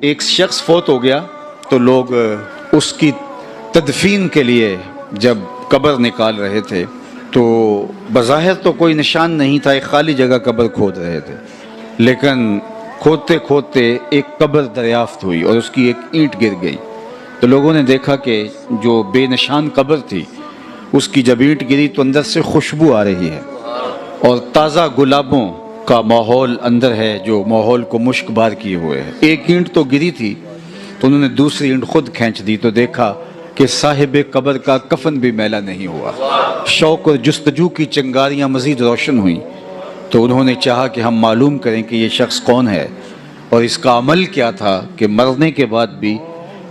ایک شخص فوت ہو گیا تو لوگ اس کی تدفین کے لیے جب قبر نکال رہے تھے تو بظاہر تو کوئی نشان نہیں تھا، ایک خالی جگہ قبر کھود رہے تھے، لیکن کھودتے کھودتے ایک قبر دریافت ہوئی اور اس کی ایک اینٹ گر گئی۔ تو لوگوں نے دیکھا کہ جو بے نشان قبر تھی اس کی جب اینٹ گری تو اندر سے خوشبو آ رہی ہے اور تازہ گلابوں کا ماحول اندر ہے جو ماحول کو مشک بار کیے ہوئے ہے۔ ایک اینٹ تو گری تھی تو انہوں نے دوسری اینٹ خود کھینچ دی تو دیکھا کہ صاحب قبر کا کفن بھی میلا نہیں ہوا۔ شوق اور جستجو کی چنگاریاں مزید روشن ہوئیں تو انہوں نے چاہا کہ ہم معلوم کریں کہ یہ شخص کون ہے اور اس کا عمل کیا تھا کہ مرنے کے بعد بھی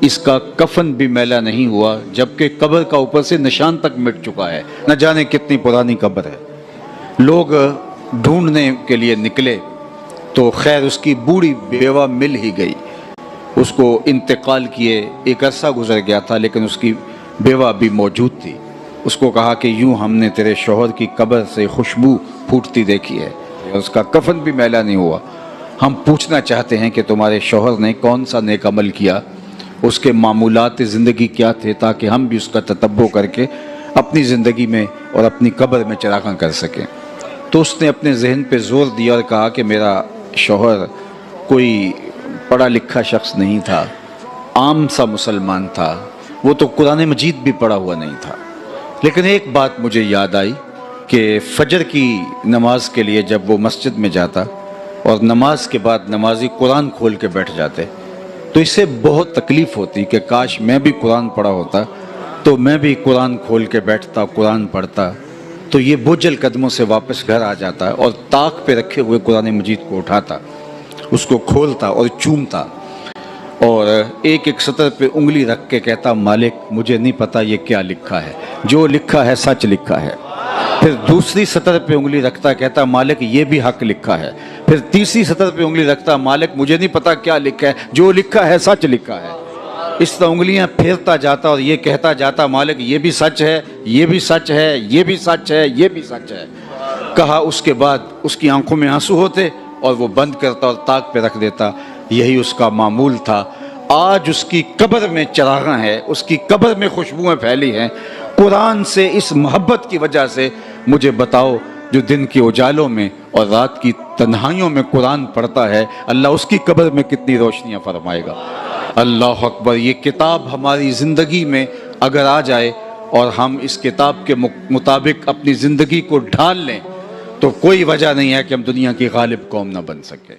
اس کا کفن بھی میلا نہیں ہوا، جبکہ قبر کا اوپر سے نشان تک مٹ چکا ہے، نہ جانے کتنی پرانی قبر ہے۔ لوگ ڈھونڈنے کے لیے نکلے تو خیر اس کی بوڑھی بیوہ مل ہی گئی، اس کو انتقال کیے ایک عرصہ گزر گیا تھا لیکن اس کی بیوہ بھی موجود تھی۔ اس کو کہا کہ یوں ہم نے تیرے شوہر کی قبر سے خوشبو پھوٹتی دیکھی ہے، اس کا کفن بھی میلا نہیں ہوا، ہم پوچھنا چاہتے ہیں کہ تمہارے شوہر نے کون سا نیک عمل کیا، اس کے معمولات زندگی کیا تھے، تاکہ ہم بھی اس کا تتبع کر کے اپنی زندگی میں اور اپنی قبر میں چراغاں کر سکیں۔ تو اس نے اپنے ذہن پہ زور دیا اور کہا کہ میرا شوہر کوئی پڑھا لکھا شخص نہیں تھا، عام سا مسلمان تھا، وہ تو قرآن مجید بھی پڑھا ہوا نہیں تھا، لیکن ایک بات مجھے یاد آئی کہ فجر کی نماز کے لیے جب وہ مسجد میں جاتا اور نماز کے بعد نمازی قرآن کھول کے بیٹھ جاتے تو اس سے بہت تکلیف ہوتی کہ کاش میں بھی قرآن پڑھا ہوتا تو میں بھی قرآن کھول کے بیٹھتا، قرآن پڑھتا، تو یہ بوجھل قدموں سے واپس گھر آ جاتا اور طاق پہ رکھے ہوئے قرآن مجید کو اٹھاتا، اس کو کھولتا اور چومتا اور ایک ایک سطر پہ انگلی رکھ کے کہتا مالک مجھے نہیں پتا یہ کیا لکھا ہے، جو لکھا ہے سچ لکھا ہے۔ پھر دوسری سطر پہ انگلی رکھتا کہتا مالک یہ بھی حق لکھا ہے۔ پھر تیسری سطر پہ انگلی رکھتا مالک مجھے نہیں پتا کیا لکھا ہے، جو لکھا ہے سچ لکھا ہے۔ اس طرح انگلیاں پھیرتا جاتا اور یہ کہتا جاتا مالک یہ بھی سچ ہے، یہ بھی سچ ہے، یہ بھی سچ ہے، یہ بھی سچ ہے۔ کہا اس کے بعد اس کی آنکھوں میں آنسو ہوتے اور وہ بند کرتا اور طاق پہ رکھ دیتا۔ یہی اس کا معمول تھا۔ آج اس کی قبر میں چراغاں ہیں، اس کی قبر میں خوشبوئیں پھیلی ہیں۔ قرآن سے اس محبت کی وجہ سے مجھے بتاؤ جو دن کے اجالوں میں اور رات کی تنہائیوں میں قرآن پڑھتا ہے، اللہ اس کی قبر میں کتنی روشنیاں فرمائے گا۔ اللہ اکبر۔ یہ کتاب ہماری زندگی میں اگر آ جائے اور ہم اس کتاب کے مطابق اپنی زندگی کو ڈھال لیں تو کوئی وجہ نہیں ہے کہ ہم دنیا کی غالب قوم نہ بن سکے۔